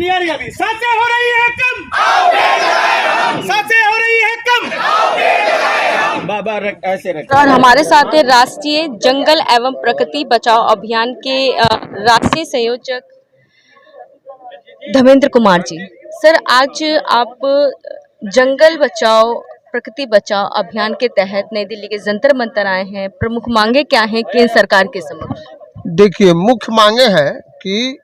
Engineer अभी सांसें हो रही है कम, सांसें हो रही है कम। बाबा ऐसे रख। और हमारे साथ है राष्ट्रीय जंगल एवं प्रकृति बचाओ अभियान के राष्ट्रीय संयोजक धर्मेंद्र कुमार जी। सर, आज आप जंगल बचाओ प्रकृति बचाओ अभियान के तहत नई दिल्ली के जंतर मंतर आए हैं। प्रमुख मांगे क्या हैं केंद्र सरकार के समक्ष? देखिए, मुख्य मांगे हैं कि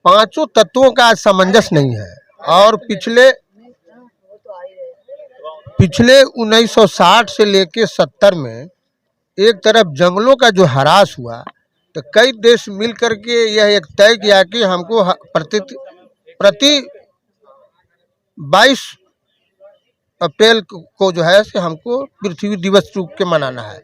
पांचों तत्वों का सामंजस्य नहीं है और पिछले 1960 से लेके 70 में एक तरफ जंगलों का जो ह्रास हुआ तो कई देश मिल करके यह एक तय किया कि हमको प्रति 22 अप्रैल को जो है से हमको पृथ्वी दिवस रूप के मनाना है,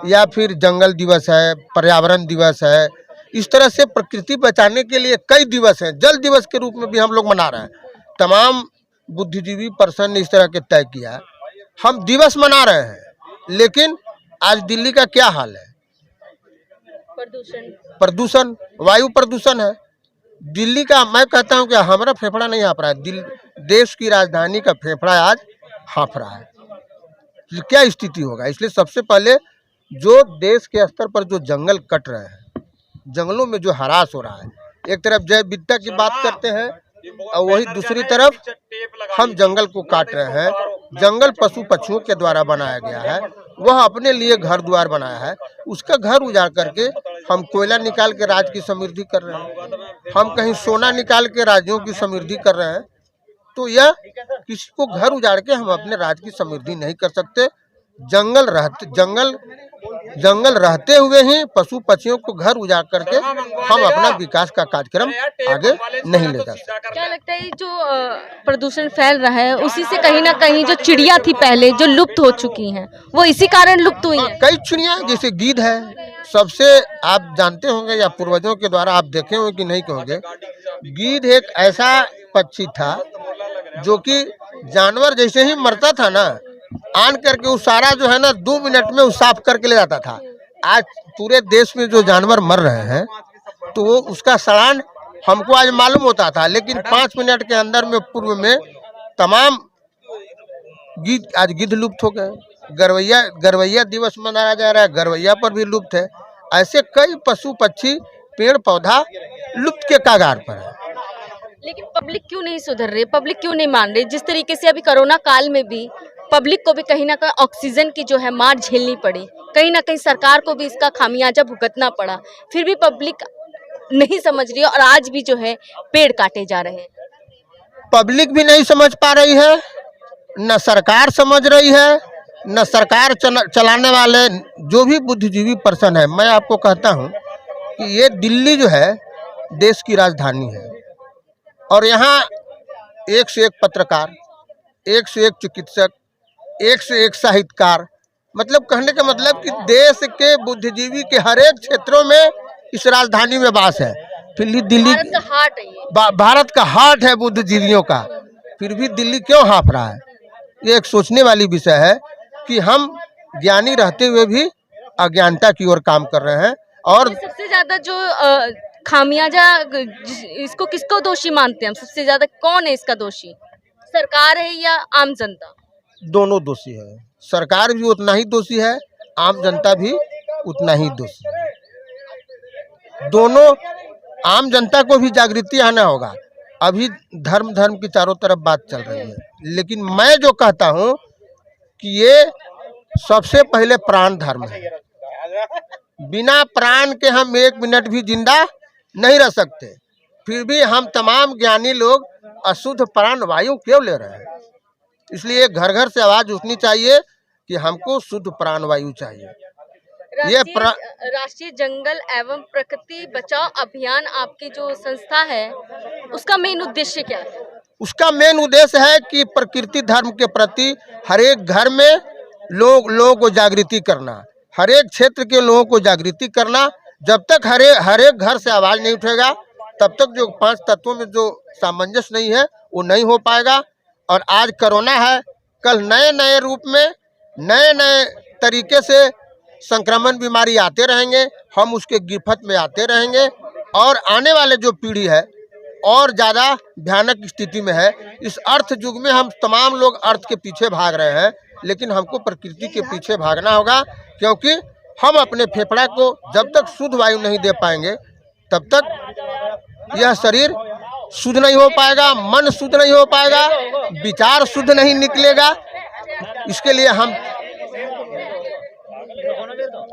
या फिर जंगल दिवस है, पर्यावरण दिवस है। इस तरह से प्रकृति बचाने के लिए कई दिवस हैं। जल दिवस के रूप में भी हम लोग मना रहे हैं। तमाम बुद्धिजीवी पर्सन ने इस तरह के तय किया। हम दिवस मना रहे हैं, लेकिन आज दिल्ली का क्या हाल है? प्रदूषण, वायु प्रदूषण है दिल्ली का। मैं कहता हूं कि हमारा फेफड़ा नहीं हाँफ रहा है, देश की राजधानी का फेफड़ा आज हाँफ रहा है। तो क्या स्थिति होगा? इसलिए सबसे पहले जो देश के स्तर पर जो जंगल कट रहे हैं, जंगलों में जो ह्रास हो रहा है, एक तरफ जैव विविधता की बात करते हैं और वही दूसरी तरफ हम जंगल को काट रहे हैं। जंगल पशु पक्षियों के द्वारा बनाया गया है, वह अपने लिए घर द्वार बनाया है, उसका घर उजाड़ करके हम कोयला निकाल के राज्य की समृद्धि कर रहे हैं, हम कहीं सोना निकाल के राज्यों की समृद्धि कर रहे हैं। तो यह किसी को घर उजाड़ के हम अपने राज्य की समृद्धि नहीं कर सकते। जंगल रहते हुए ही पशु पक्षियों को घर उजाड़ करके हम अपना विकास का कार्यक्रम आगे नहीं ले जा सकते। क्या लगता है जो प्रदूषण फैल रहा है उसी से कहीं ना कहीं जो चिड़िया थी पहले जो लुप्त हो चुकी हैं वो इसी कारण लुप्त हुई हैं? कई चिड़िया जैसे गिद्ध है, सबसे आप जानते होंगे या पूर्वजों के द्वारा आप देखे होंगे कि नहीं कहोगे, गिद्ध एक ऐसा पक्षी था जो कि जानवर जैसे ही मरता था ना, आन करके वो सारा जो है ना 2 मिनट में वो साफ करके ले जाता था। आज पूरे देश में जो जानवर मर रहे हैं तो वो उसका सड़ान हमको आज मालूम होता था, लेकिन 5 मिनट के अंदर में पूर्व में तमाम गिद्ध आज गिद्ध लुप्त हो गए। गरवैया दिवस मनाया जा रहा है, गरवैया पर भी लुप्त है। ऐसे कई पशु पक्षी पेड़ पौधा लुप्त के कगार पर है। लेकिन पब्लिक क्यों नहीं सुधर रही, पब्लिक क्यों नहीं मान रही? जिस तरीके से अभी कोरोना काल में भी पब्लिक को भी कहीं ना कहीं ऑक्सीजन की जो है मार झेलनी पड़ी, कहीं ना कहीं सरकार को भी इसका खामियाजा भुगतना पड़ा, फिर भी पब्लिक नहीं समझ रही है और आज भी जो है पेड़ काटे जा रहे हैं। पब्लिक भी नहीं समझ पा रही है, न सरकार समझ रही है, न सरकार चलाने वाले जो भी बुद्धिजीवी पर्सन है। मैं आपको कहता हूं कि ये दिल्ली जो है देश की राजधानी है और यहाँ एक से एक पत्रकार, एक से एक चिकित्सक, एक से एक साहित्यकार, मतलब कहने का मतलब कि देश के बुद्धिजीवी के हर एक क्षेत्रों में इस राजधानी में वास है। फिर भी दिल्ली भारत का हार्ट है, भारत का हार्ट है बुद्धिजीवियों का, फिर भी दिल्ली क्यों हाँफ रहा है? ये एक सोचने वाली विषय है कि हम ज्ञानी रहते हुए भी अज्ञानता की ओर काम कर रहे हैं। और सबसे ज्यादा जो खामियाजा इसको किसको दोषी मानते हैं हम? सबसे ज्यादा कौन है इसका दोषी? सरकार है या आम जनता? दोनों दोषी है। सरकार भी उतना ही दोषी है, आम जनता भी उतना ही दोषी है। दोनों, आम जनता को भी जागृति आना होगा। अभी धर्म की चारों तरफ बात चल रही है, लेकिन मैं जो कहता हूं कि ये सबसे पहले प्राण धर्म है। बिना प्राण के हम 1 मिनट भी जिंदा नहीं रह सकते। फिर भी हम तमाम ज्ञानी लोग अशुद्ध प्राण वायु क्यों ले रहे हैं? इसलिए घर घर से आवाज उठनी चाहिए कि हमको शुद्ध प्राण वायु चाहिए। ये राष्ट्रीय जंगल एवं प्रकृति बचाओ अभियान आपकी जो संस्था है उसका मेन उद्देश्य क्या है? उसका मेन उद्देश्य है कि प्रकृति धर्म के प्रति हर एक घर में लोगों को जागृति करना, हर एक क्षेत्र के लोगों को जागृति करना। जब तक हर एक घर से आवाज नहीं उठेगा तब तक जो 5 तत्वों में जो सामंजस्य नहीं है वो नहीं हो पाएगा। और आज कोरोना है, कल नए नए रूप में नए नए तरीके से संक्रमण बीमारी आते रहेंगे, हम उसके गिरफ्त में आते रहेंगे और आने वाले जो पीढ़ी है और ज़्यादा भयानक स्थिति में है। इस अर्थ युग में हम तमाम लोग अर्थ के पीछे भाग रहे हैं, लेकिन हमको प्रकृति के पीछे भागना होगा, क्योंकि हम अपने फेफड़ा को जब तक शुद्ध वायु नहीं दे पाएंगे तब तक यह शरीर शुद्ध नहीं हो पाएगा, मन शुद्ध नहीं हो पाएगा, विचार शुद्ध नहीं निकलेगा। इसके लिए हम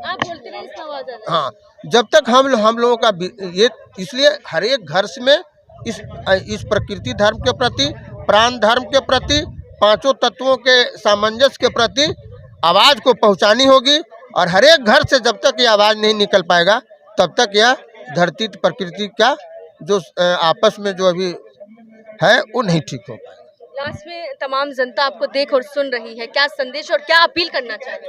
आप बोलते रहिए, इसका आवाज आ रहा है। हाँ, जब तक हम लोगों का ये, इसलिए हर एक घर में इस प्रकृति धर्म के प्रति, प्राण धर्म के प्रति, पांचों तत्वों के सामंजस्य के प्रति आवाज़ को पहुंचानी होगी। और हर एक घर से जब तक ये आवाज़ नहीं निकल पाएगा तब तक यह धरती प्रकृति का जो आपस में जो अभी है वो नहीं ठीक हो पाएगा। लास्ट में तमाम जनता आपको देख और सुन रही है, क्या संदेश और क्या अपील करना चाहेंगे?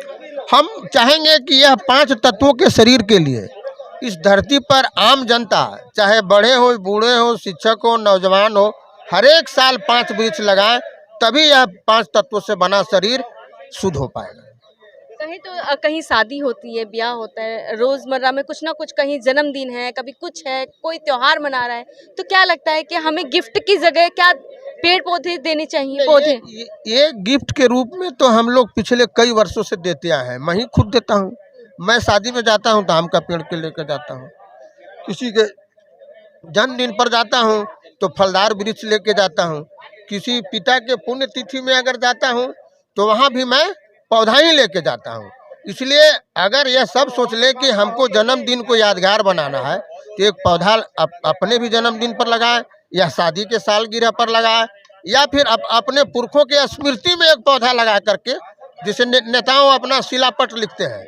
हम चाहेंगे कि यह पांच तत्वों के शरीर के लिए इस धरती पर आम जनता, चाहे बड़े हो, बूढ़े हो, शिक्षक हो, नौजवान हो, हर एक साल 5 वृक्ष लगाएं, तभी यह 5 तत्वों से बना शरीर शुद्ध हो पाएगा। कहीं तो कहीं शादी होती है, ब्याह होता है, रोजमर्रा में कुछ ना कुछ, कहीं जन्मदिन है, कभी कुछ है, कोई त्योहार मना रहा है, तो क्या लगता है कि हमें गिफ्ट की जगह क्या पेड़ पौधे देने चाहिए? पौधे ये गिफ्ट के रूप में तो हम लोग पिछले कई वर्षों से देते आए हैं। मैं ही खुद देता हूँ। मैं शादी में जाता हूँ तो आम का पेड़ के लेकर जाता हूँ, किसी के जन्मदिन पर जाता हूँ तो फलदार वृक्ष लेके जाता हूँ, किसी पिता के पुण्य तिथि में अगर जाता हूँ तो वहाँ भी मैं पौधा ही लेके जाता हूँ। इसलिए अगर यह सब सोच ले कि हमको जन्मदिन को यादगार बनाना है तो एक पौधा अपने भी जन्मदिन पर लगाए, या शादी के सालगिरह पर लगाए, या फिर अपने पुरखों के स्मृति में एक पौधा लगा करके, जिसे नेताओं अपना शिलापट लिखते हैं।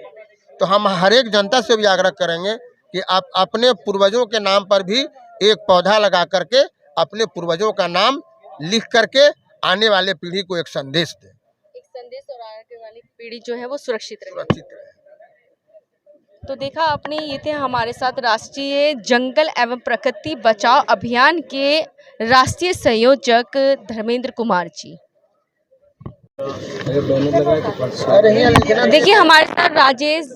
तो हम हर एक जनता से भी आग्रह करेंगे कि आप अपने पूर्वजों के नाम पर भी एक पौधा लगा करके अपने पूर्वजों का नाम लिख करके आने वाले पीढ़ी को एक संदेश दें। एक संदेश, और आगे वाली पीढ़ी जो है वो सुरक्षित रहे। सुरक्षित रहे। तो देखा आपने, ये थे हमारे साथ राष्ट्रीय जंगल एवं प्रकृति बचाओ अभियान के राष्ट्रीय संयोजक धर्मेंद्र कुमार जी। देखिए हमारे साथ राजेश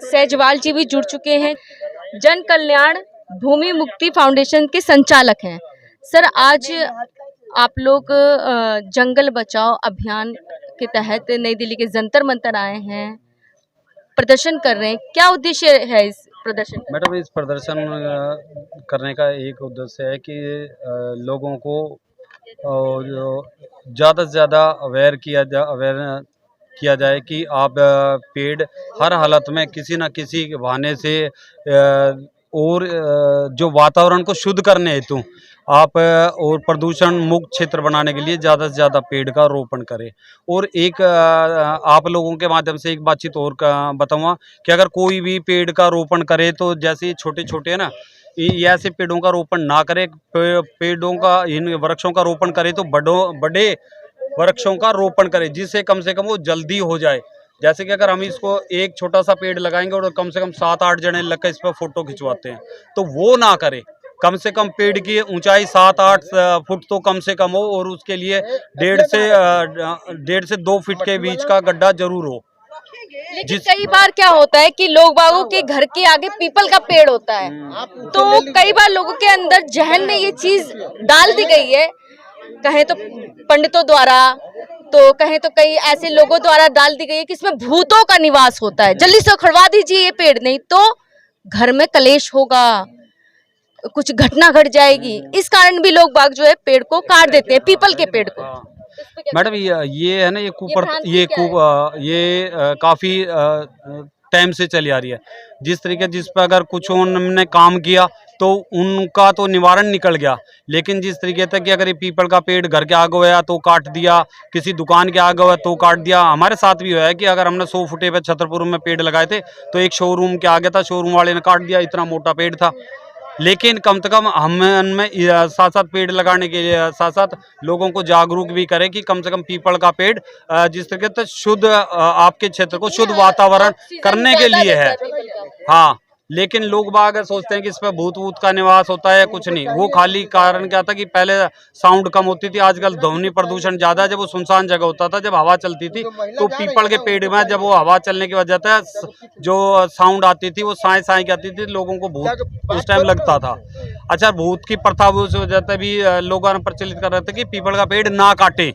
सहजवाल जी भी जुड़ चुके हैं, जन कल्याण भूमि मुक्ति फाउंडेशन के संचालक हैं। सर, आज आप लोग जंगल बचाओ अभियान के तहत नई दिल्ली के जंतर मंतर आए हैं, प्रदर्शन कर रहे हैं, क्या उद्देश्य है इस प्रदर्शन का? मैडम, इस प्रदर्शन करने का एक उद्देश्य है कि लोगों को ज़्यादा से ज़्यादा अवेयर किया जाए कि आप पेड़ हर हालत में किसी न किसी बहाने से और जो वातावरण को शुद्ध करने हेतु आप और प्रदूषण मुक्त क्षेत्र बनाने के लिए ज़्यादा से ज़्यादा पेड़ का रोपण करें। और एक आप लोगों के माध्यम से एक बातचीत और बताऊंगा कि अगर कोई भी पेड़ का रोपण करे तो जैसे छोटे छोटे है ना, ये ऐसे पेड़ों का रोपण ना करें, पेड़ों का, इन वृक्षों का रोपण करें तो बड़े वृक्षों का रोपण करें, जिससे कम से कम वो जल्दी हो जाए। जैसे कि अगर हम इसको एक छोटा सा पेड़ लगाएंगे और कम से कम 7-8 जने लगकर इस पर फोटो खिंचवाते हैं, तो वो ना करें। कम से कम पेड़ की ऊंचाई 7-8 फुट तो कम से कम हो, और उसके लिए 1.5 से 2 फीट के बीच का गड्ढा जरूर हो। लेकिन कई बार क्या होता है कि लोग बागों के घर के आगे पीपल का पेड़ होता है, तो कई बार लोगों के अंदर जहन में ये चीज डाल दी गई है, कहें तो पंडितों द्वारा, तो कहें तो कई ऐसे लोगों द्वारा डाल दी गई है कि इसमें भूतों का निवास होता है, जल्दी से उखड़वा दीजिए ये पेड़, नहीं तो घर में कलेश होगा, कुछ घटना घट जाएगी। इस कारण भी लोग बाग जो है पेड़ को काट देते हैं, पीपल के पेड़ को। मैडम, ये है ना, ये काफी टाइम से चली आ रही है। जिस पर अगर कुछ उन्होंने काम किया तो उनका तो निवारण निकल गया, लेकिन जिस तरीके से कि अगर ये पीपल का पेड़ घर के आगे हुआ तो काट दिया, किसी दुकान के आगे हुआ तो काट दिया। हमारे साथ भी हुआ है कि अगर हमने 100 फुटे पे छतरपुर में पेड़ लगाए थे तो एक शोरूम के आगे था, शोरूम वाले ने काट दिया, इतना मोटा पेड़ था। लेकिन कम से कम हम उनमें साथ साथ पेड़ लगाने के लिए साथ साथ लोगों को जागरूक भी करें कि कम से कम पीपल का पेड़ जिस तरीके से शुद्ध आपके क्षेत्र को शुद्ध वातावरण करने के लिए है। हाँ, लेकिन लोग बाग सोचते हैं कि इस पर भूत वूत का निवास होता है, कुछ नहीं। वो खाली कारण क्या था कि पहले साउंड कम होती थी, आजकल ध्वनि प्रदूषण ज्यादा है। जब वो सुनसान जगह होता था, जब हवा चलती थी तो पीपल के पेड़ में जब वो हवा चलने की वजह से जो साउंड आती थी वो साए साए की आती थी, लोगों को भूत उस टाइम लगता था। अच्छा, भूत की प्रथा उस वजह से भी लोग प्रचलित कर रहे थे कि पीपल का पेड़ ना काटे,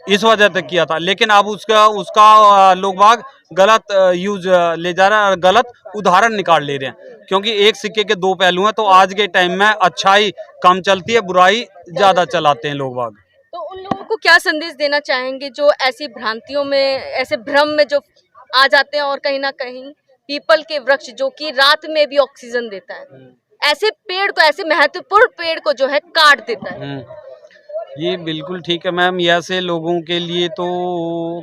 इस वजह से किया था। लेकिन अब उसका लोग बाग गलत यूज ले जा रहे हैं और गलत उदाहरण निकाल ले रहे हैं, क्योंकि एक सिक्के के दो पहलू हैं। तो आज के टाइम में अच्छाई कम चलती है, बुराई ज्यादा चलाते हैं लोग बाग। तो उन लोगों को क्या संदेश देना चाहेंगे जो ऐसी भ्रांतियों में, ऐसे भ्रम में जो आ जाते हैं और कहीं ना कहीं पीपल के वृक्ष जो कि रात में भी ऑक्सीजन देता है, ऐसे पेड़ को, ऐसे महत्वपूर्ण पेड़ को जो है काट देता है। ये बिल्कुल ठीक है मैम। ऐसे लोगों के लिए तो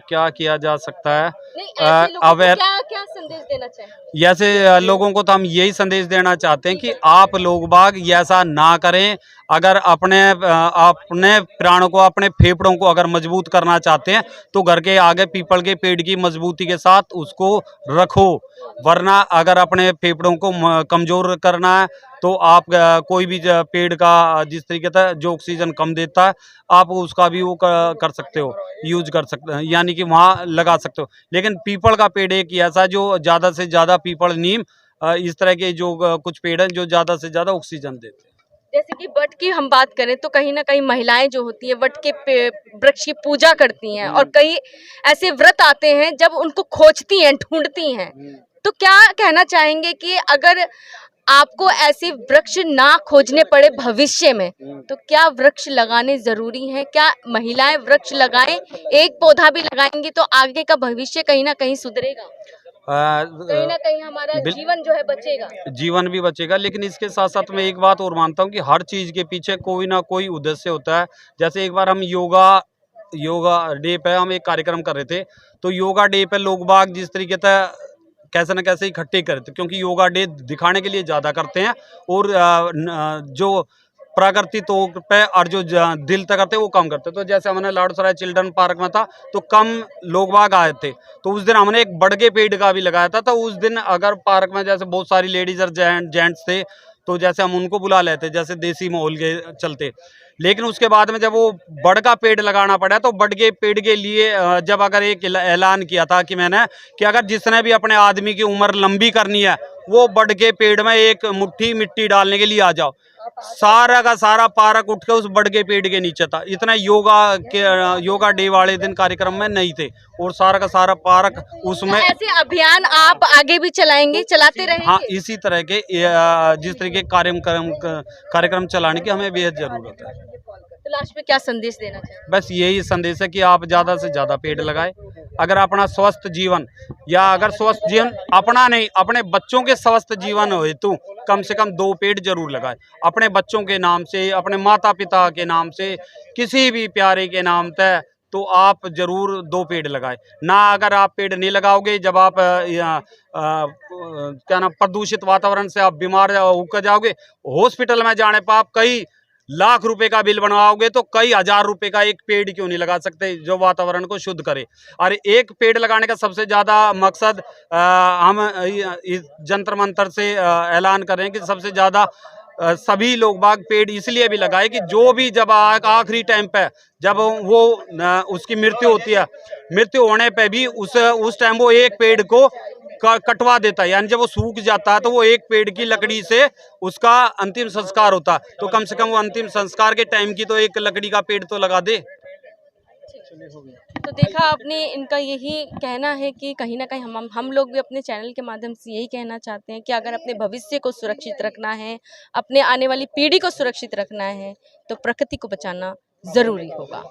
क्या किया जा सकता है, नहीं, ऐसे लोगों को अवेयर क्या संदेश देना चाहेंगे? ऐसे लोगों को तो हम यही संदेश देना चाहते हैं कि आप लोग बाग ऐसा ना करें। अगर अपने प्राणों को, अपने फेफड़ों को अगर मजबूत करना चाहते हैं तो घर के आगे पीपल के पेड़ की मजबूती के साथ उसको रखो। वरना अगर अपने फेफड़ों को कमजोर करना है तो आप कोई भी पेड़ का जिस तरीके से जो ऑक्सीजन कम देता है, आप उसका भी वो कर सकते हो, यूज कर सकते हैं, यानी कि वहाँ लगा सकते हो। लेकिन पीपल का पेड़ एक ऐसा जो ज़्यादा से ज़्यादा, पीपल, नीम, इस तरह के जो कुछ पेड़ हैं जो ज़्यादा से ज़्यादा ऑक्सीजन देते हैं। जैसे कि वट की हम बात करें तो कहीं ना कहीं महिलाएं जो होती है वट के वृक्ष की पूजा करती हैं, और कई ऐसे व्रत आते हैं जब उनको खोजती हैं, ढूंढती हैं। तो क्या कहना चाहेंगे कि अगर आपको ऐसे वृक्ष ना खोजने पड़े भविष्य में, तो क्या वृक्ष लगाने जरूरी है? क्या महिलाएं वृक्ष लगाएं, एक पौधा भी लगाएंगी तो आगे का भविष्य कहीं ना कहीं सुधरेगा, कहीं ना कहीं हमारा जीवन जो है बचेगा, जीवन भी बचेगा। लेकिन इसके साथ साथ मैं एक बात और मानता हूँ कि हर चीज के पीछे कोई ना कोई उद्देश्य होता है। जैसे एक बार हम योगा डे पे हम एक कार्यक्रम कर रहे थे, तो योगा डे पे लोग बाग जिस तरीके से कैसे न कैसे इकट्ठे करते, क्योंकि योगा डे दिखाने के लिए ज्यादा करते हैं, और जो प्रकृति तो पे और जो दिल तक करते हैं वो कम करते हैं। तो जैसे हमने लाड़ूसराय चिल्ड्रन पार्क में था तो कम लोग बाग आए थे, तो उस दिन हमने एक बड़के पेड़ का भी लगाया था। तो उस दिन अगर पार्क में जैसे बहुत सारी लेडीज और जेंट्स थे तो जैसे हम उनको बुला लेते, जैसे देसी माहौल के चलते। लेकिन उसके बाद में जब वो बड़ का पेड़ लगाना पड़ा तो बड़ के पेड़ के लिए जब अगर एक ऐलान किया था कि मैंने कि अगर जिसने भी अपने आदमी की उम्र लंबी करनी है वो बड़ के पेड़ में एक मुट्ठी मिट्टी डालने के लिए आ जाओ। सारा का सारा पार्क उठ के उस बड़ के पेड़ के नीचे था। इतना योगा डे वाले दिन कार्यक्रम में नहीं थे, और सारा का सारा पार्क उसमें। ऐसे अभियान आप आगे भी चलाएंगे, चलाते रहेंगे? हाँ, इसी तरह के जिस तरह के कार्यक्रम चलाने की हमें बेहद जरूरत है। तो लास्ट में क्या संदेश देना चाहिए? बस यही संदेश है कि आप ज्यादा से ज्यादा पेड़ लगाएं। अगर अपना स्वस्थ जीवन, या अगर स्वस्थ जीवन अपना नहीं, अपने बच्चों के स्वस्थ जीवन हेतु कम से कम 2 पेड़ जरूर लगाएं। अपने बच्चों के नाम से, अपने माता पिता के नाम से, किसी भी प्यारे के नाम से, तो आप जरूर 2 पेड़ लगाएं ना। अगर आप पेड़ नहीं लगाओगे, जब आप क्या नाम, प्रदूषित वातावरण से आप बीमार होकर जाओगे, हॉस्पिटल में जाने पर आप कई लाख रुपए का बिल बनवाओगे, तो कई हजार रुपए का एक पेड़ क्यों नहीं लगा सकते जो वातावरण को शुद्ध करे। और एक पेड़ लगाने का सबसे ज्यादा मकसद हम इस जंतर मंतर से ऐलान कर रहे हैं कि सबसे ज्यादा सभी लोग बाग पेड़ इसलिए भी लगाए कि जो भी जब आखिरी टाइम पे जब वो उसकी मृत्यु होती है, मृत्यु होने पे भी उस टाइम वो एक पेड़ को कटवा देता है, यानी जब वो सूख जाता है तो वो एक पेड़ की लकड़ी से उसका अंतिम संस्कार होता है। तो कम से कम वो अंतिम संस्कार के टाइम की तो एक लकड़ी का पेड़ तो लगा दे। तो देखा आपने, इनका यही कहना है कि कहीं ना कहीं हम लोग भी अपने चैनल के माध्यम से यही कहना चाहते हैं कि अगर अपने भविष्य को सुरक्षित रखना है, अपने आने वाली पीढ़ी को सुरक्षित रखना है, तो प्रकृति को बचाना जरूरी होगा।